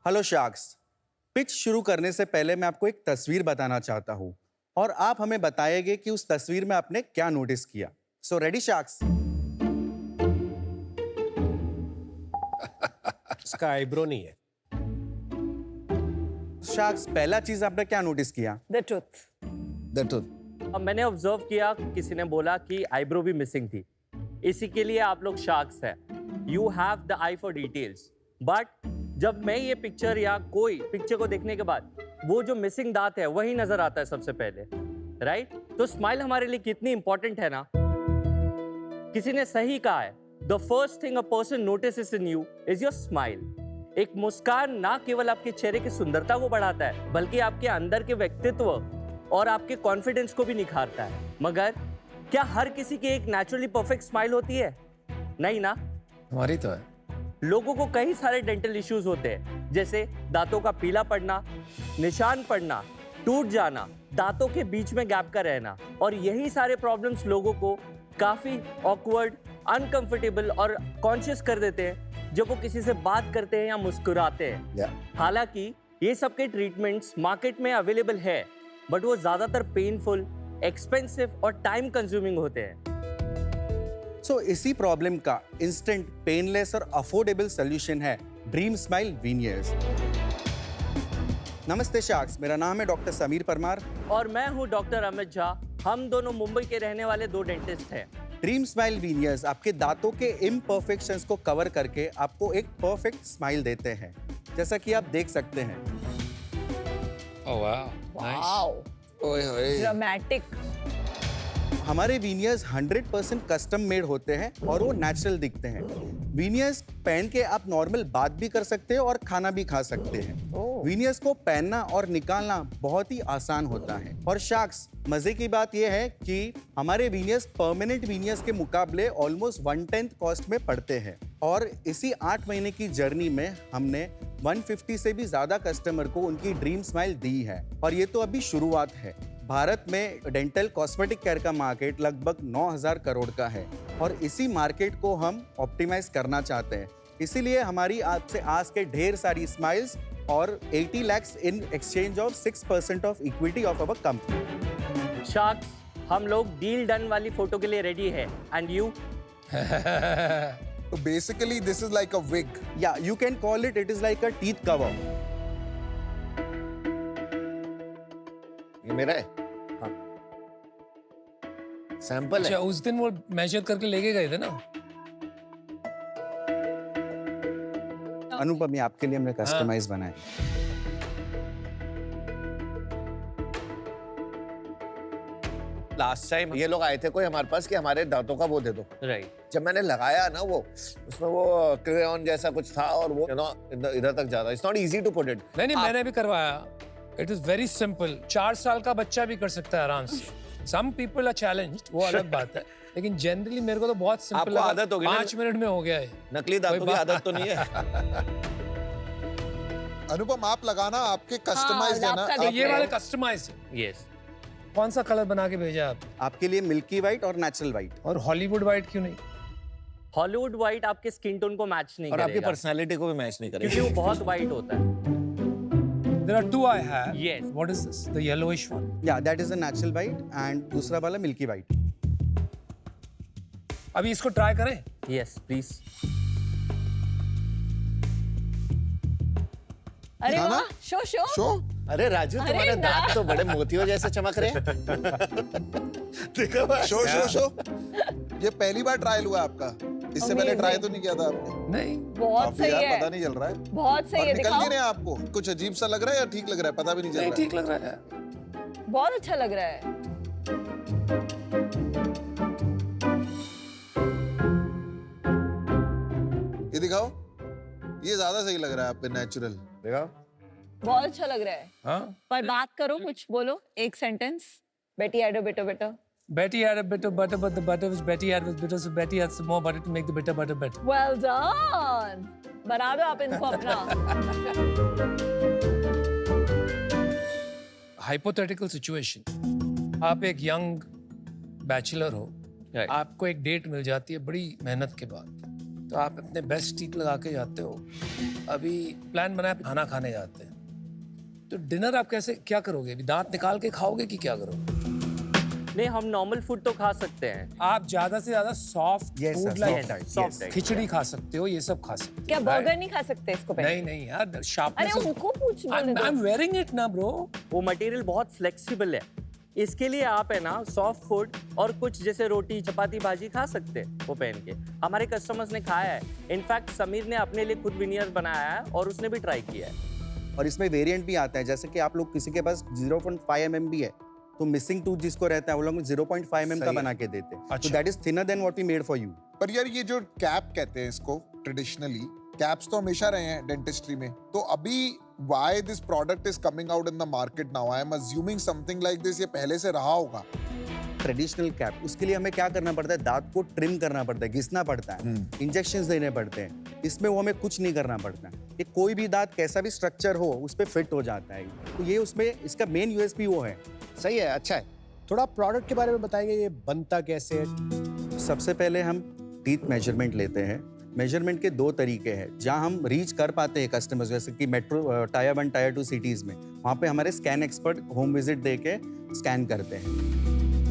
Hello sharks. Pitch शुरू करने से पहले मैं आपको एक तस्वीर बताना चाहता हूं और आप हमें बताएंगे कि उस तस्वीर में आपने क्या नोटिस किया। So ready sharks? उसका आईब्रो नहीं है। शार्क्स, पहला चीज आपने क्या नोटिस किया? The truth. The truth. अब मैंने ऑब्जर्व किया, किसी ने बोला कि आईब्रो भी मिसिंग थी। इसी के लिए आप लोग शार्क्स हैं। You have the I for details. But जब मैं ये पिक्चर या कोई पिक्चर को देखने के बाद वो जो मिसिंग दांत है वही नजर आता है सबसे पहले, राइट? तो स्माइल हमारे लिए कितनी इंपॉर्टेंट है ना। किसी ने सही कहा है, the first thing a person notices in you is your smile. एक मुस्कान ना केवल आपके चेहरे की सुंदरता को बढ़ाता है बल्कि आपके अंदर के व्यक्तित्व और आपके कॉन्फिडेंस को भी निखारता है। मगर क्या हर किसी की एक नेचुरली परफेक्ट स्माइल होती है? नहीं ना। हमारी तो है। लोगों को कई सारे डेंटल इश्यूज होते हैं, जैसे दांतों का पीला पड़ना, निशान पड़ना, टूट जाना, दांतों के बीच में गैप का रहना। और यही सारे प्रॉब्लम्स लोगों को काफी ऑकवर्ड, अनकंफर्टेबल और कॉन्शियस कर देते हैं जब वो किसी से बात करते हैं या मुस्कुराते हैं। हालांकि ये सब के ट्रीटमेंट्स मार्केट में अवेलेबल है, बट वो ज्यादातर पेनफुल, एक्सपेंसिव और टाइम कंज्यूमिंग होते हैं। सो इसी प्रॉब्लम का इंस्टेंट, पेनलेस और अफोर्डेबल सॉल्यूशन है ड्रीम स्माइल वीनियर्स। नमस्ते शार्क्स, मेरा नाम है डॉक्टर समीर परमार और मैं हूँ डॉक्टर अमित झा। हम दोनों मुंबई के रहने वाले दो डेंटिस्ट हैं। ड्रीम स्माइल वीनियर्स आपके दांतों के इम्परफेक्शंस को कवर करके आपको एक परफेक्ट स्माइल देते हैं, जैसा कि आप देख सकते हैं। ओह वाओ, वाओ, ओए होए। ड्रामेटिक। हमारे वीनियर्स 100% कस्टम मेड होते हैं और वो नेचुरल दिखते हैं। वीनियर्स पहन के आप नॉर्मल बात भी कर सकते हैं और खाना भी खा सकते हैं। वीनियर्स को पहनना और निकालना बहुत ही आसान होता है। और शार्क्स, मजे की बात यह है कि हमारे वीनियर्स परमानेंट वीनियर्स के मुकाबले ऑलमोस्ट 1/10 कॉस्ट में पड़ते हैं। और इसी 8 महीने की जर्नी में हमने 150 से भी ज्यादा कस्टमर को उनकी ड्रीम स्माइल दी है। और ये तो अभी शुरुआत है। भारत में डेंटल कॉस्मेटिक केयर का मार्केट लगभग 9,000 करोड़ का है और इसी मार्केट को हम ऑप्टिमाइज करना चाहते हैं। इसीलिए हमारी आपसे आस के ढेर सारी स्माइल्स और 80 lakhs in exchange of 6% of equity of our company. Sharks, हम लोग डील डन वाली फोटो के लिए रेडी है। And you? So basically this is like a wig. या you can call it, it is like a teeth cover. ये मेरा है। हाँ। सैंपल अच्छा, है। उस दिन वो मेजर करके लेके गए थे ना। अनुपम, ये आपके लिए हमने कस्टमाइज बनाए। लास्ट टाइम ये लोग आए थे कोई हमारे पास कि हमारे दांतों का वो दे दो। राइट। जब मैंने लगाया ना, वो उसमें वो क्रेयॉन जैसा कुछ था और वो इधर तक जाता। It's not easy to put it. नहीं, मैंने भी करवाया। It is very simple. 4 साल का बच्चा भी कर सकता है आराम से। सम पीपल आर चैलेंज्ड, वो अलग बात है, लेकिन जनरली मेरे को तो बहुत सिंपल आपको आदत होगी ना? 5 मिनट में हो गया है। नकली दांतों की आदत तो नहीं है। अनुपम, आप लगाना, आपके कस्टमाइज है ना। आपका तो ये वाले कस्टमाइज है। यस। कौन सा कलर बना के भेजा आप? आपके लिए मिल्की वाइट और नेचुरल वाइट। और हॉलीवुड वाइट क्यों नहीं? हॉलीवुड वाइट आपके स्किन टोन को मैच नहीं और आपकी करेगा पर्सनालिटी को भी मैच नहीं करेगा क्योंकि वो बहुत वाइट होता है। There are 2 I have. Yes. What is this? The yellowish one. या that is a natural white and दूसरा वाला मिल्की वाइट। अभी इसको ट्राई करें? Yes please. अरे दिखाना? वाह, शो शो। शो। अरे राजू, अरे तुम्हारे ना। दांत तो बड़े मोतियों जैसे चमक रहे हैं। देखो भाई। Show show show. ये पहली बार ट्रायल हुआ आपका? इससे पहले Amazing. ट्राई तो नहीं किया था आपने? नहीं। बहुत काफी सही यार, है। पता नहीं चल रहा है। बहुत सही और है, निकल दिखाओ। नहीं रहे आपको? कुछ अजीब सा लग रहा है या ठीक लग रहा है? पता भी नहीं चल नहीं, रहा ठीक लग रहा है। बहुत अच्छा लग रहा है। है। ये दिखाओ। ये ज्यादा सही लग रहा है आप पे, नेचुरल। देखो। बहुत अच्छा लग रहा है। हाँ? पर बात करो, कुछ बोलो, एक सेंटेंस। बेटी एडो बेटो बेटो। Betty had a bit of butter, but the butter which Betty had was bitter, so Betty had some more butter to make the bitter butter better. Well done. बना दो आप इनको अपना। Hypothetical situation. आप एक यंग बैचलर हो, Right. आपको एक डेट मिल जाती है बड़ी मेहनत के बाद, तो आप अपने बेस्ट टीथ लगा के जाते हो। अभी प्लान बनाया खाना खाने जाते हैं, तो डिनर आप कैसे क्या करोगे? अभी दांत निकाल के खाओगे कि क्या करोगे? नहीं, हम नॉर्मल फूड तो खा सकते हैं। आप ज्यादा से ज्यादा soft Yes, sir, food like soft type, soft type. खिचड़ी खा सकते हो, ये सब खा सकते हो। क्या right? बर्गर नहीं खा सकते इसको पहन? नहीं नहीं यार, अरे शार्पनेस उनको पूछ आई बोले एम वेयरिंग इट ना ब्रो। वो मटेरियल बहुत फ्लेक्सिबल है, इसके लिए आप है ना सॉफ्ट फूड और कुछ जैसे रोटी चपाती भाजी खा सकते हैं वो पहन के। हमारे कस्टमर्स ने खाया है, इनफैक्ट समीर ने अपने लिए खुद विनियर बनाया है और उसने भी ट्राई किया है। और इसमें वेरिएंट भी आता है, जैसे कि आप लोग किसी के पास 0.5 mm भी है तो मिसिंग टूथ जिसको रहता है वो लोग 0.5 mm का सही। बना के देते हैं। अच्छा। तो that is thinner than what we made for you. पर यार ये जो कैप कहते हैं इसको, ट्रेडिशनली कैप्स तो हमेशा रहे हैं डेंटिस्ट्री में, तो अभी why this product is coming out in the market now? I am assuming something like this ये पहले से रहा होगा। ट्रेडिशनल कैप, उसके लिए हमें क्या करना पड़ता है? दांत को ट्रिम करना पड़ता है, घिसना पड़ता है, इंजेक्शंस देने पड़ते हैं। इसमें वो हमें कुछ नहीं करना पड़ता है। ये कोई भी दांत कैसा भी स्ट्रक्चर हो उस पर फिट हो जाता है। तो ये उसमें इसका मेन यूएसपी वो है। सही है, अच्छा है। थोड़ा प्रोडक्ट के बारे में बताएंगे, ये बनता कैसे है? सबसे पहले हम टीथ मेजरमेंट लेते हैं। मेजरमेंट के 2 तरीके हैं। जहाँ हम रीच कर पाते हैं कस्टमर्स, जैसे कि मेट्रो टायर 1 टायर 2 सिटीज़ में, वहाँ पे हमारे स्कैन एक्सपर्ट होम विजिट दे के स्कैन करते हैं।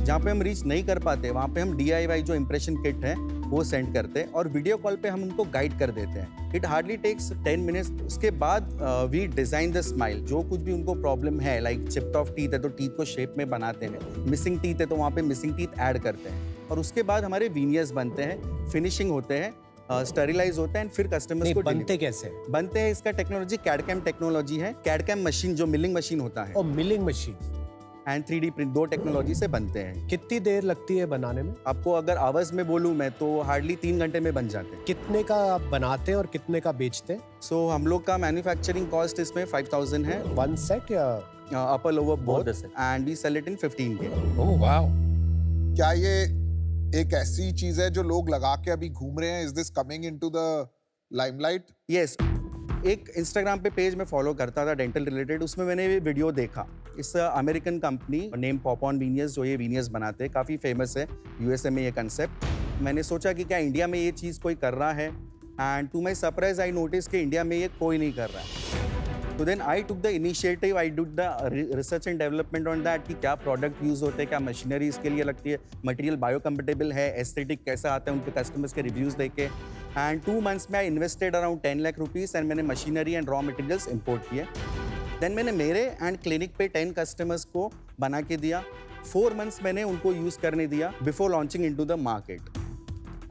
जहाँ पे हम रीच नहीं कर पाते वहाँ पे हम DIY जो इम्प्रेशन किट है वो सेंड करते हैं और वीडियो कॉल पे हम उनको गाइड कर देते हैं। It hardly takes 10 minutes. उसके बाद वी डिज़ाइन द स्माइल। जो कुछ भी उनको प्रॉब्लम है, लाइक चिप्ड ऑफ टीथ है तो टीथ को शेप में बनाते हैं, मिसिंग टीथ है तो वहाँ पे मिसिंग टीथ ऐड करते हैं। और उसके बाद हमारे वीनियर्स बनते हैं, फिनिशिंग होते हैं, स्टरीलाइज होते हैं, फिर कस्टमर्स को बनते कैसे? बनते हैं। इसका टेक्नोलॉजी कैडकैम टेक्नोलॉजी है। कैडकैम मशीन जो मिलिंग मशीन होता है और milling machine and 3D print, 2 technology से बनते हैं। कितनी देर लगती है बनाने में? आपको अगर आवर्स में बोलूँ मैं तो हार्डली 3 घंटे में बन जाते हैं। कितने का आप बनाते हैं और कितने का बेचते हैं? सो हम लोग का मैन्युफैक्चरिंग कॉस्ट इसमें 5000 है, 1 सेट या upper lower both, the set. And we sell it in 15K। Oh wow. क्या ये एक ऐसी चीज है जो लोग लगा के अभी घूम रहे हैं? Is this coming into the limelight? Yes, एक इंस्टाग्राम पे पेज में फॉलो करता था डेंटल रिलेटेड, उसमें मैंने ये वीडियो देखा। इस अमेरिकन कंपनी नेम पॉपॉन वीनियर्स जो ये वीनियर्स बनाते हैं, काफ़ी फेमस है यूएसए में ये कंसेप्ट। मैंने सोचा कि क्या इंडिया में ये चीज़ कोई कर रहा है, and to my surprise I notice कि इंडिया में ये कोई नहीं कर रहा है। तो then I took the initiative, I do the research and development on that कि क्या प्रोडक्ट यूज़ होते हैं, क्या मशीनरी इसके लिए लगती है, मटेरियल बायोकम्पेटेबल है, एस्थेटिक कैसा आता है, उनके कस्टमर्स के रिव्यूज़ देके। एंड 2 मंथ्स में I invested around 10 lakh rupees and मैंने machinery and raw materials import किए। देन मैंने मेरे एंड क्लिनिक पे 10 कस्टमर्स को बना के दिया। 4 मंथ्स मैंने उनको यूज़ करने दिया before launching into the market,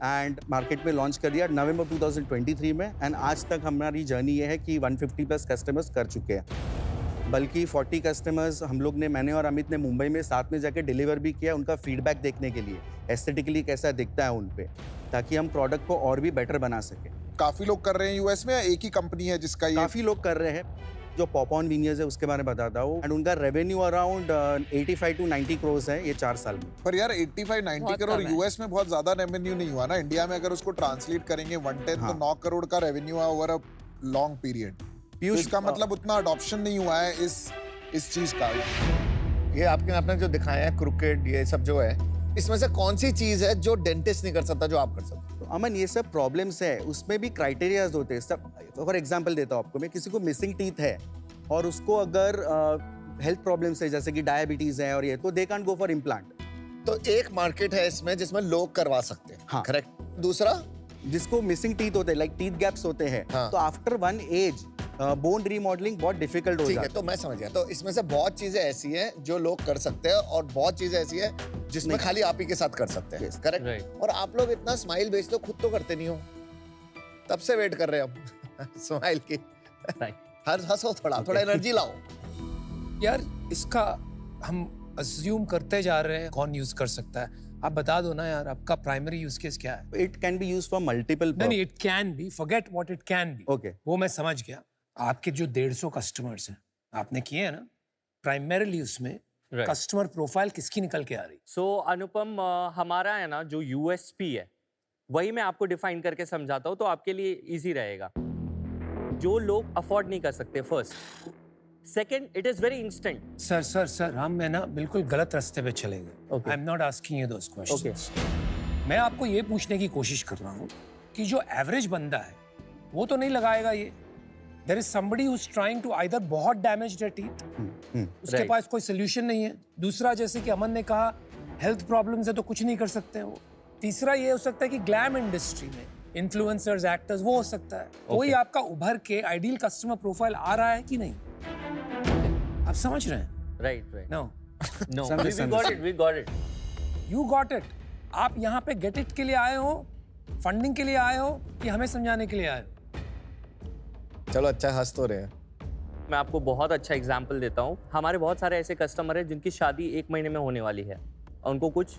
and market में लॉन्च कर दिया नवंबर 2023 में। एंड आज तक हमारी जर्नी ये है कि 150 प्लस कस्टमर्स कर चुके हैं, बल्कि 40 कस्टमर्स हम लोग ने, मैंने और अमित ने मुंबई में साथ में जाके डिलीवर भी किया, उनका फीडबैक देखने के लिए एस्थेटिकली कैसा दिखता है उन पे, ताकि हम प्रोडक्ट को और भी बेटर बना सकें। काफी लोग कर रहे हैं यूएस में, या एक ही कंपनी है जिसका ये? काफ़ी लोग कर रहे हैं। जो पॉपॉन वीनियर्स है उसके बारे में बताता हूँ, एंड उनका रेवेन्यू अराउंड 85 to 90 करोड़ है ये 4 साल में। पर यार 85-90 बहुत करोड़ कम है। यूएस में बहुत ज्यादा रेवेन्यू नहीं हुआ ना। इंडिया में अगर उसको ट्रांसलेट करेंगे 1/10 तो हाँ। 9 करोड़ का रेवेन्यू है ओवर अ लॉन्ग पीरियड। तो पीयूष, इसका मतलब उतना अडॉप्शन नहीं हुआ है इस चीज का। ये आपने जो दिखाया है क्रुकेड, ये सब जो है, इसमें से कौन सी चीज है जो डेंटिस्ट नहीं कर सकता जो आप कर सकते? तो अमन ये सब प्रॉब्लम्स है, उसमें भी क्राइटेरियाज होते हैं सब। फॉर एग्जांपल देता हूँ आपको मैं, किसी को मिसिंग टीथ है और उसको अगर हेल्थ प्रॉब्लम्स है जैसे कि डायबिटीज है और ये, तो they can't go for implant. तो एक मार्केट है इसमें जिसमें लोग करवा सकते हैं, हाँ। करेक्ट। दूसरा, जिसको मिसिंग टीथ होते हैं, लाइक टीथ गैप्स होते हैं, हाँ। तो आफ्टर 1 एज बोन रीमॉडलिंग बहुत डिफिकल्ट हो ठीक जाता है, तो मैं समझ गया। तो इसमें से बहुत चीजें ऐसी हैं जो लोग कर सकते हैं और बहुत चीजें ऐसी हैं जिसमें नहीं। खाली आप ही के साथ कर सकते हैं, Yes. करेक्ट। Right. और आप लोग इतना स्माइल बेचते हो, खुद तो करते नहीं हो, तब से वेट कर रहे हैं हम स्माइल की। हर हंसो, थोड़ा एनर्जी लाओ। यार इसका हम अज्यूम करते जा रहे हैं कौन यूज कर सकता है। आप बता दो ना यार, आपका प्राइमरी यूज केस क्या है? It can be use for multiple. नहीं, it can be, forget what it can be. Okay, वो मैं समझ गया। आपके जो 150 कस्टमर्स हैं आपने किए हैं ना, प्राइमरीली उसमें कस्टमर प्रोफाइल किसकी निकल के आ रही? सो अनुपम, हमारा है ना जो यूएसपी है वही मैं आपको डिफाइन करके समझाता हूँ तो आपके लिए इजी रहेगा। जो लोग अफोर्ड नहीं कर सकते, first. Second, it is very instant. Sir हम है ना बिल्कुल गलत रास्ते पे चलेंगे। Okay. I am not asking you those questions. मैं आपको ये पूछने की कोशिश कर रहा हूँ कि जो एवरेज बंदा है वो तो नहीं लगाएगा ये। There is somebody who is trying to either बहुत डैमेज्ड है टीथ, उसके Right. पास कोई सोल्यूशन नहीं है। दूसरा, जैसे कि अमन ने कहा, हेल्थ प्रॉब्लम्स है तो कुछ नहीं कर सकते वो। तीसरा ये हो सकता है कि ग्लैम इंडस्ट्री में इन्फ्लुएंसर्स, एक्टर्स, वो हो सकता है। कोई आपका उभर के आइडियल कस्टमर प्रोफाइल आ रहा है कि नहीं, आप समझ रहे हैं? Right right no, no Some we got it you got it. आप यहाँ पे गेट इट के लिए आए हो, फंडिंग के लिए आए हो, कि हमें समझाने के लिए आए हो? चलो अच्छा हंस तो रहे हैं। मैं आपको बहुत अच्छा एग्जांपल देता हूँ। हमारे बहुत सारे ऐसे कस्टमर हैं जिनकी शादी 1 महीने में होने वाली है और उनको कुछ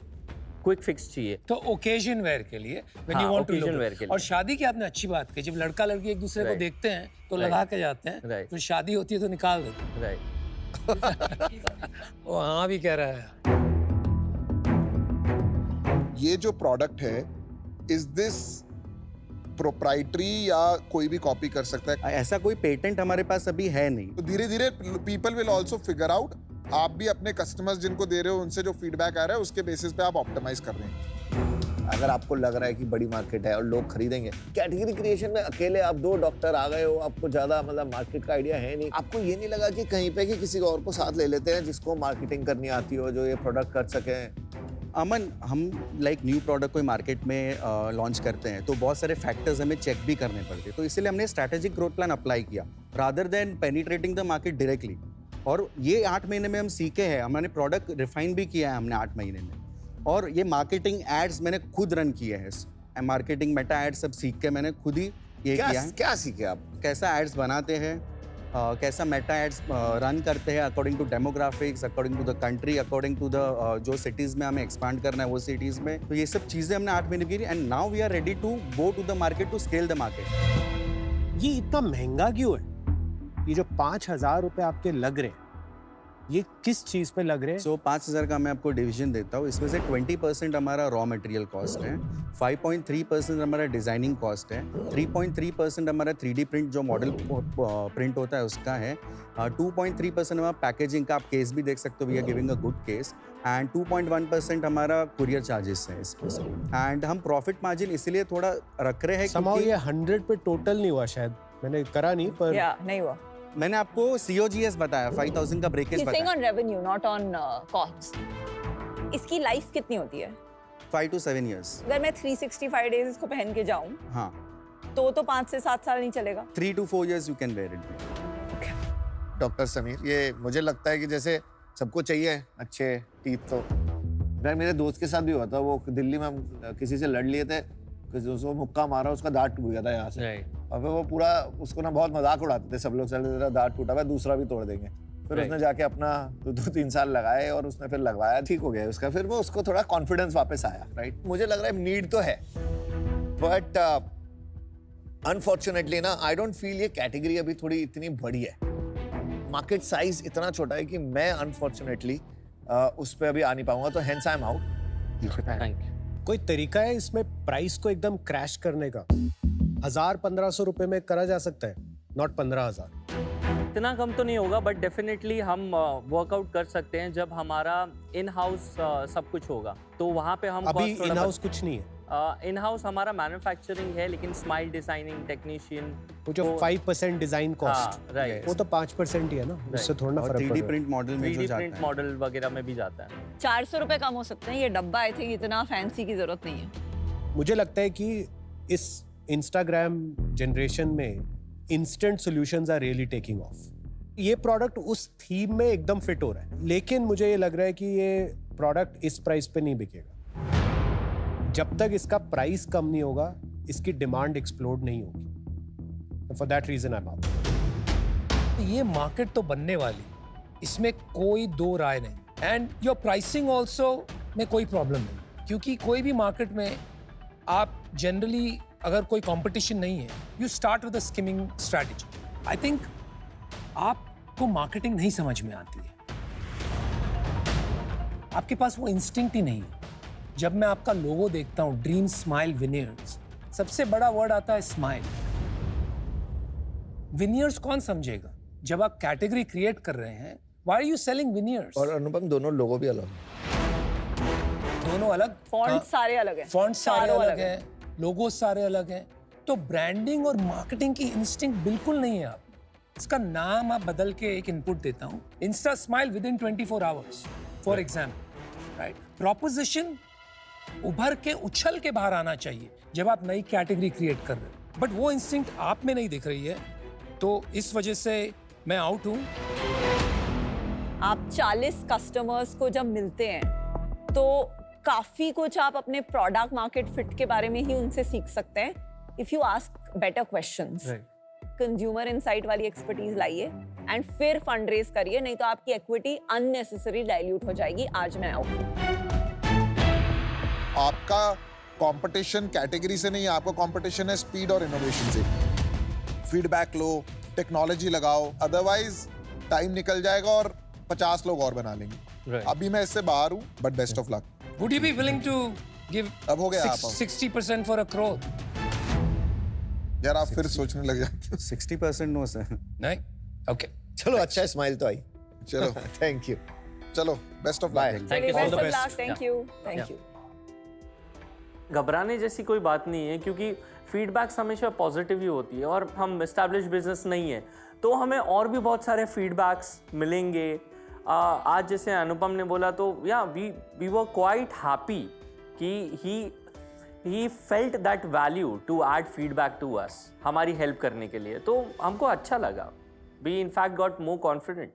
क्विक फिक्स चाहिए। तो ओकेजन वेयर के लिए, when हाँ, you want to occasion look wear it। के लिए। और शादी की आपने अच्छी बात कही, जब लड़का लड़की एक दूसरे को Right. देखते हैं तो Right. लगा के जाते हैं, Right. फिर शादी होती है तो निकाल देते हैं। राइट वो हाँ भी कह रहा है। ये जो प्रोडक्ट है, इज दिस प्रोप्राइटरी या कोई भी कॉपी कर सकता है? ऐसा कोई पेटेंट हमारे पास अभी है नहीं। तो धीरे धीरे people will also figure out. आप भी अपने कस्टमर्स जिनको दे रहे हो उनसे जो फीडबैक आ रहा है उसके बेसिस पे आप ऑप्टिमाइज कर रहे हैं। अगर आपको लग रहा है कि बड़ी मार्केट है और लोग खरीदेंगे, कैटेगरी क्रिएशन में अकेले आप 2 डॉक्टर आ गए हो, आपको ज्यादा मतलब मार्केट का आइडिया है नहीं, आपको ये नहीं लगा कि कहीं पे कि किसी और को साथ ले लेते हैं जिसको मार्केटिंग करनी आती हो, जो ये प्रोडक्ट कर सके? अमन, हम लाइक न्यू प्रोडक्ट कोई मार्केट में लॉन्च करते हैं तो बहुत सारे फैक्टर्स हमें चेक भी करने पड़ते हैं, तो इसलिए हमने स्ट्रैटेजिक ग्रोथ प्लान अप्लाई किया rather than penetrating the market directly. और ये 8 महीने में हम सीखे हैं, हमने प्रोडक्ट रिफाइन भी किया है हमने 8 महीने में। और ये मार्केटिंग एड्स मैंने खुद रन किए हैं, मार्केटिंग मेटा एड्स सब सीख के मैंने खुद ही ये किया है। क्या सीखे आप? कैसा एड्स बनाते हैं, कैसा मेटा एड्स रन करते हैं according to demographics, according to the country, according to the जो सिटीज़ में हमें एक्सपांड करना है वो सिटीज़ में। तो ये सब चीज़ें हमने 8 महीने की, and now we are ready to go to the market to scale the market. ये इतना महंगा क्यों है? ये जो 5,000 रुपए आपके लग रहे हैं, ये किस चीज पे लग रहे हैं? सो 5,000 का मैं आपको डिवीजन देता हूँ। इसमें से 20% हमारा रॉ मटेरियल कॉस्ट है, 5.3% हमारा डिजाइनिंग कॉस्ट है, 3.3% हमारा 3D प्रिंट जो मॉडल प्रिंट होता है उसका है, 2.3% हमारा पैकेजिंग का, आप केस भी देख सकते हो, we are giving a good case, and 2.1% हमारा कुरियर चार्जेस है इसमें से। एंड हम प्रॉफिट मार्जिन इसलिए थोड़ा रख रहे हैं Somehow क्योंकि ये 100 पे टोटल नहीं हुआ, शायद मैंने करा नहीं, पर या नहीं हुआ। मैंने आपको COGS बताया, 5,000 का ब्रेकेज He's saying बताया, on revenue, not on costs. इसकी लाइफ कितनी होती है? 5 to 7 years। अगर मैं 365 डेज इसको पहन के जाऊं हाँ, तो 5 से 7 साल नहीं चलेगा। 3 to 4 years you can wear it। Doctor Sameer, ये मुझे लगता है कि जैसे सबको चाहिए अच्छे टीथ, तो यार मेरे दोस्त के साथ भी हुआ था। वो दिल्ली में हम किसी से लड़ लिए थे, उसको मुक्का मारा, उसका दांत टूट गया था यहाँ से। और फिर वो पूरा उसको ना बहुत मजाक उड़ाते थे सब लोग, चल तेरा दांत टूटा हुआ, दूसरा भी तोड़ देंगे। फिर उसने जाके अपना 2-3 साल लगाए और उसने फिर लगवाया, ठीक हो गया उसका। फिर वो उसको थोड़ा कॉन्फिडेंस वापस आया, राइट? मुझे लग रहा है नीड तो है, बट अनफॉर्चुनेटली ना आई डोंट फील ये कैटेगरी अभी थोड़ी इतनी बड़ी है, मार्केट साइज इतना छोटा है कि मैं अनफॉर्चुनेटली उस पर अभी आ नहीं पाऊंगा, तो hence I am out. Thank you. कोई तरीका है इसमें प्राइस को एकदम क्रैश करने का? 1,000-1,500 रुपए में करा जा सकता है, नॉट 15,000। इतना कम तो नहीं होगा, बट डेफिनेटली हम वर्कआउट कर सकते हैं जब हमारा इन हाउस सब कुछ होगा, तो वहाँ पे हम अभी cost थोड़ा इन हाउस कुछ नहीं है। इन हाउस हमारा मैन्युफैक्चरिंग है, लेकिन स्माइल डिजाइनिंग टेक्नीशियन वो जो 5% डिजाइन कॉस्ट, राइट, वो तो 5% ही है ना, उससे थोड़ा ना और फर्क 3D पड़ेगा। प्रिंट मॉडल में जो 3D जाता प्रिंट है। मॉडल वगैरह में भी जाता है। 400 रुपए कम हो सकते हैं। ये डब्बा आई थिंक इतना फैंसी की जरूरत नहीं है। मुझे लगता है कि इस इंस्टाग्राम जनरेशन में instant solutions are really taking off. ये प्रोडक्ट उस थीम में एकदम फिट हो रहा है, लेकिन मुझे ये लग रहा है कि ये प्रोडक्ट इस प्राइस पे नहीं बिकेगा। जब तक इसका प्राइस कम नहीं होगा, इसकी डिमांड एक्सप्लोड नहीं होगी। For that reason I am out. ये मार्केट तो बनने वाली, इसमें कोई दो राय नहीं। एंड योर प्राइसिंग ऑल्सो में कोई प्रॉब्लम नहीं, क्योंकि कोई भी मार्केट में आप जनरली अगर कोई कंपटीशन नहीं है, you start with a skimming strategy. I think आपको मार्केटिंग नहीं समझ में आती है, आपके पास वो इंस्टिंक्ट ही नहीं है। जब मैं आपका लोगो देखता हूं, ड्रीम स्माइल विनियर्स, सबसे बड़ा वर्ड आता है स्माइल। विनियर्स कौन समझेगा? जब आप कैटेगरी क्रिएट कर रहे हैं, why are you selling veneers? और अनुपम, दोनों लोगो भी अलग हैं। दोनों अलग, फॉन्ट सारे अलग हैं। फॉन्ट सारे चारों अलग हैं, लोगो सारे अलग हैं, तो ब्रांडिंग और मार्केटिंग की इंस्टिंक्ट बिल्कुल नहीं है आप। इसका नाम आप बदल के एक इनपुट देता हूँ, Insta smile with in 24 hours for example, right. Proposition उभर के उछल के बाहर आना चाहिए जब आप नई कैटेगरी क्रिएट कर रहे हो, बट वो इंस्टिंक्ट आप में नहीं दिख रही है, तो इस वजह से मैं आउट हूँ। आप 40 कस्टमर्स को जब मिलते हैं तो काफी कुछ आप अपने प्रोडक्ट मार्केट फिट के बारे में ही उनसे सीख सकते हैं if you ask better questions. Consumer insight वाली एक्सपर्टीज लाइए एंड फिर फंड रेज करिए, नहीं तो आपकी इक्विटी अननेसेसरी डाइल्यूट हो जाएगी। आज मैं आउट हूं। आपका कंपटीशन कैटेगरी से नहीं है, आपका कंपटीशन है स्पीड और इनोवेशन से। फीडबैक लो, टेक्नोलॉजी लगाओ, अदरवाइज टाइम निकल जाएगा और 50 लोग और बना लेंगे। अभी मैं इससे बाहर हूँ, but best of luck. Would you be willing to give अब हो गया आप 60% for a crore? यार आप फिर सोचने लग जाते 60% नो सर। नहीं? Okay. चलो अच्छा स्माइल तो आई। हो। चलो थैंक यू। चलो best of Bye. Luck. Thank you. Best All the of best. luck. Thank you. Thank you. घबराने जैसी कोई बात नहीं है, क्योंकि फीडबैक्स हमेशा पॉजिटिव ही होती है और हम एस्टैब्लिश बिजनेस नहीं है, तो हमें और भी बहुत सारे फीडबैक्स मिलेंगे। आज जैसे अनुपम ने बोला, तो या वी वर क्वाइट हैप्पी कि he felt that value to add feedback to us, हमारी हेल्प करने के लिए, तो हमको अच्छा लगा। We in fact got more confident.